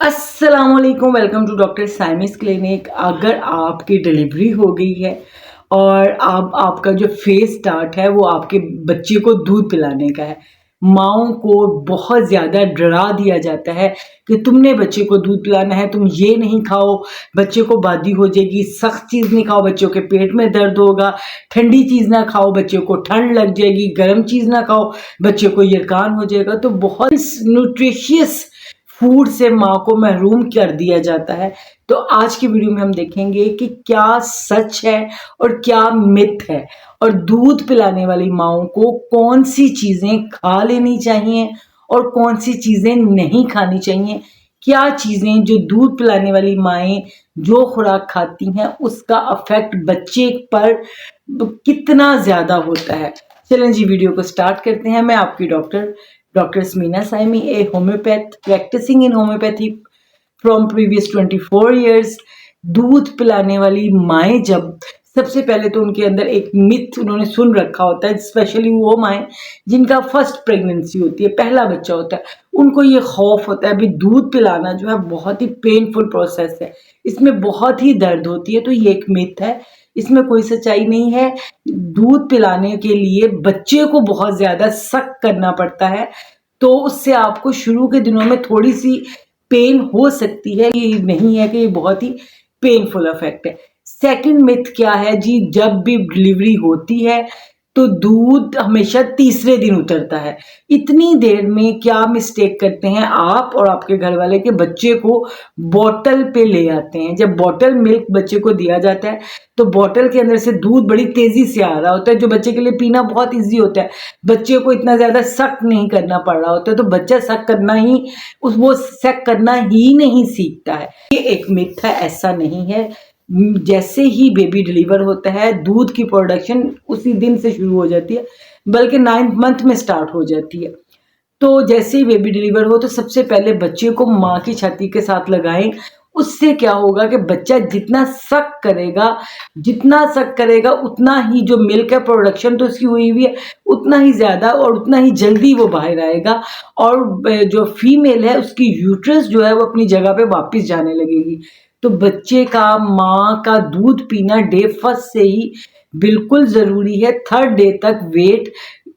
अस्सलाम वालेकुम, welcome to doctor साइमिस clinic. अगर आपकी डिलीवरी हो गई है और आपका जो फेज स्टार्ट है वो आपके बच्चे को दूध पिलाने का है, माओं को बहुत ज़्यादा डरा दिया जाता है कि तुमने बच्चे को दूध पिलाना है, तुम ये नहीं खाओ, बच्चे को बादी हो जाएगी, सख्त चीज़ नहीं खाओ, बच्चों के पेट में दर्द होगा, ठंडी चीज़ ना खाओ, बच्चे को ठंड लग जाएगी, गर्म चीज़ ना खाओ, बच्चे को यरकान हो जाएगा। तो बहुत न्यूट्रिशियस फूड से माँ को महरूम कर दिया जाता है। तो आज की वीडियो में हम देखेंगे कि क्या सच है और क्या मिथ है, और दूध पिलाने वाली माँओं को कौन सी चीज़ें खा लेनी चाहिए और कौन सी चीज़ें नहीं खानी चाहिए। क्या चीज़ें जो दूध पिलाने वाली माएँ जो खुराक खाती हैं उसका अफेक्ट बच्चे पर कितना ज़्यादा होता है। चलें जी, वीडियो को स्टार्ट करते हैं। मैं आपकी doctor स्मीना साइमी, a homeopath practicing in homeopathy from previous 24 years। दूध पिलाने वाली माएँ जब सबसे पहले तो उनके अंदर एक मिथ उन्होंने सुन रखा होता है, स्पेशली वो माएँ जिनका फर्स्ट प्रेगनेंसी होती है, पहला बच्चा होता है, उनको ये खौफ होता है। अभी दूध पिलाना जो है बहुत ही पेनफुल प्रोसेस है, इसमें बहुत ही दर्द होती है। तो ये एक मिथ है, इसमें कोई सच्चाई नहीं है। दूध पिलाने के लिए बच्चे को बहुत ज़्यादा सख्त करना पड़ता है, तो उससे आपको शुरू के दिनों में थोड़ी सी पेन हो सकती है। ये नहीं है कि ये बहुत ही पेनफुल इफेक्ट है। सेकंड मिथ क्या है जी, जब भी डिलीवरी होती है तो दूध हमेशा तीसरे दिन उतरता है। इतनी देर में क्या मिस्टेक करते हैं आप और आपके घर वाले के बच्चे को बॉटल पे ले आते हैं। जब बॉटल मिल्क बच्चे को दिया जाता है तो बॉटल के अंदर से दूध बड़ी तेजी से आ रहा होता है, जो बच्चे के लिए पीना बहुत इजी होता है। बच्चे को इतना ज्यादा सख्त नहीं करना पड़ रहा होता है, तो बच्चा सख्त करना ही वो सख्त करना ही नहीं सीखता है। ये एक मिथ है, ऐसा नहीं है। जैसे ही बेबी डिलीवर होता है दूध की प्रोडक्शन उसी दिन से शुरू हो जाती है, बल्कि 9th मंथ में स्टार्ट हो जाती है। तो जैसे ही बेबी डिलीवर हो तो सबसे पहले बच्चे को माँ की छाती के साथ लगाएं। उससे क्या होगा कि बच्चा जितना सक करेगा उतना ही जो मिल्क है प्रोडक्शन तो उसकी हुई हुई है, उतना ही ज़्यादा और उतना ही जल्दी वो बाहर आएगा, और जो फीमेल है उसकी यूट्रस जो है वो अपनी जगह पे वापस जाने लगेगी। तो बच्चे का माँ का दूध पीना डे फर्स्ट से ही बिल्कुल ज़रूरी है, थर्ड डे तक वेट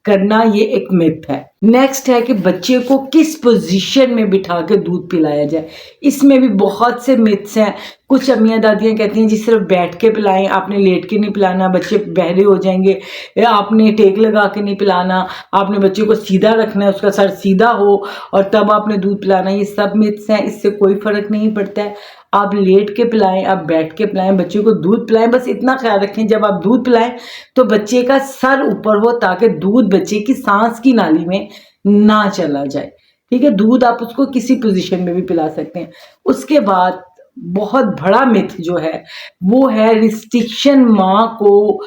करना ये एक मिथ है। नेक्स्ट है कि बच्चे को किस पोजीशन में बिठा के दूध पिलाया जाए। इसमें भी बहुत से मिथ्स हैं। कुछ अम्मियाँ दादियाँ कहती हैं जी सिर्फ बैठ के पिलाएं, आपने लेट के नहीं पिलाना, बच्चे बहरे हो जाएंगे, आपने टेक लगा के नहीं पिलाना, आपने बच्चे को सीधा रखना है, उसका सर सीधा हो और तब आपने दूध पिलाना। ये सब मिथ्स हैं, इससे कोई फर्क नहीं पड़ता है। आप लेट के पिलाएं, आप बैठ के पिलाएं, बच्चे को दूध पिलाएं। बस इतना ख्याल रखें जब आप दूध पिलाएं तो बच्चे का सर ऊपर हो, ताकि दूध बच्चे की सांस की नाली में ना चला जाए। ठीक है, दूध आप उसको किसी पोजीशन में भी पिला सकते हैं। उसके बाद बहुत बड़ा मिथ जो है वो है रिस्ट्रिक्शन, माँ को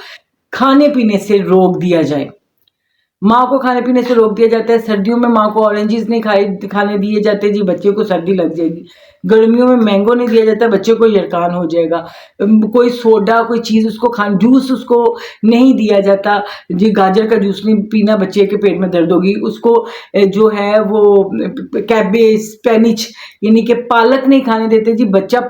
खाने पीने से रोक दिया जाए। माँ को खाने पीने से रोक दिया जाता है। सर्दियों में माँ को ऑरेंजेस नहीं खाने दिए जाते जी, बच्चे को सर्दी लग जाएगी। गर्मियों में मैंगो नहीं दिया जाता, बच्चे को यरकान हो जाएगा। कोई सोडा कोई चीज़ उसको जूस उसको नहीं दिया जाता जी, गाजर का जूस नहीं पीना, बच्चे के पेट में दर्द होगी। उसको जो है वो कैबेज स्पेनिच यानी कि पालक नहीं खाने देते जी, बच्चा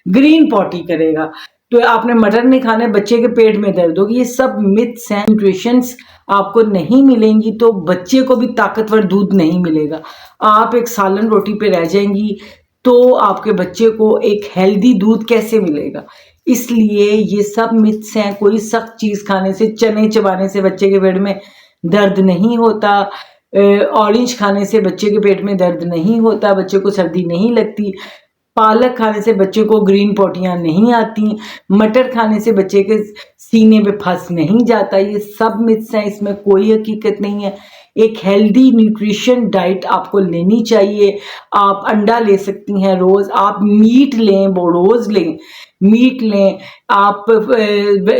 ग्रीन पॉटी करेगा। तो आपने मटर नहीं खाने, बच्चे के पेट में दर्द होगी। ये सब मिथ्स हैं। न्यूट्रिशंस आपको नहीं मिलेंगी तो बच्चे को भी ताकतवर दूध नहीं मिलेगा। आप एक सालन रोटी पे रह जाएंगी तो आपके बच्चे को एक हेल्दी दूध कैसे मिलेगा। इसलिए ये सब मिथ्स हैं। कोई सख्त चीज़ खाने से, चने चबाने से बच्चे के पेट में दर्द नहीं होता, ऑरेंज खाने से बच्चे के पेट में दर्द नहीं होता, बच्चे को सर्दी नहीं लगती, पालक खाने से बच्चे को ग्रीन पॉटियाँ नहीं आती, मटर खाने से बच्चे के सीने पे फंस नहीं जाता। ये सब मिथ्स हैं, इसमें कोई हकीकत नहीं है। एक हेल्दी न्यूट्रिशन डाइट आपको लेनी चाहिए। आप अंडा ले सकती हैं रोज़, आप मीट लें, वो रोज़ लें, मीट लें, आप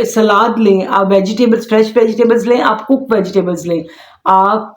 सलाद लें, आप वेजिटेबल्स फ्रेश वेजिटेबल्स लें, आप कुक वेजिटेबल्स लें, आप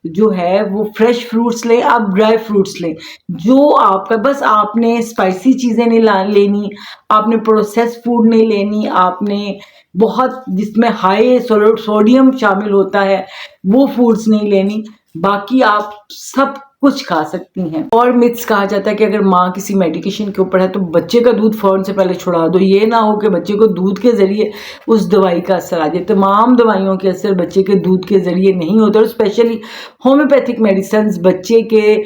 जो है वो फ्रेश फ्रूट्स लें, आप ड्राई फ्रूट्स लें। जो आपका, बस आपने स्पाइसी चीज़ें नहीं लेनी, आपने प्रोसेस फूड नहीं लेनी, आपने बहुत जिसमें हाई सोडियम शामिल होता है वो फूड्स नहीं लेनी। बाकी आप सब कुछ खा सकती हैं। और मिथ्स कहा जाता है कि अगर माँ किसी मेडिकेशन के ऊपर है तो बच्चे का दूध फ़ौरन से पहले छुड़ा दो। ये ना हो कि बच्चे को दूध के ज़रिए उस दवाई का असर आ जाए। तमाम दवाइयों के असर बच्चे के दूध के ज़रिए नहीं होता, और स्पेशली होम्योपैथिक मेडिसिन बच्चे के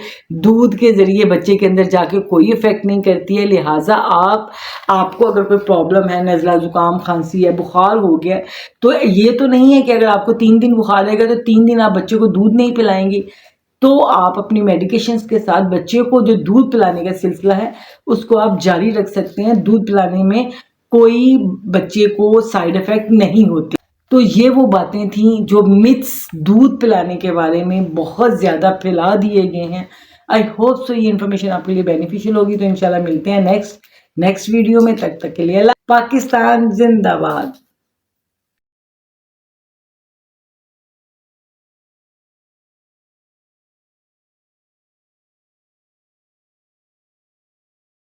दूध के ज़रिए बच्चे के अंदर जाके कोई इफ़ेक्ट नहीं करती है। लिहाजा आपको अगर कोई प्रॉब्लम है, नज़ला, ज़ुकाम, खांसी है, बुखार हो गया, तो ये तो नहीं है कि अगर आपको 3 दिन बुखार रहेगा तो 3 दिन आप बच्चे को दूध नहीं पिलाएंगी। तो आप अपनी मेडिकेशंस के साथ बच्चे को जो दूध पिलाने का सिलसिला है उसको आप जारी रख सकते हैं। दूध पिलाने में कोई बच्चे को साइड इफ़ेक्ट नहीं होते। तो ये वो बातें थी जो मिथ्स दूध पिलाने के बारे में बहुत ज़्यादा फैला दिए गए हैं। आई होप सो ये इन्फॉर्मेशन आपके लिए बेनिफिशियल होगी। तो इंशाल्लाह मिलते हैं नेक्स्ट वीडियो में। तक के लिए अल्लाह। पाकिस्तान जिंदाबाद।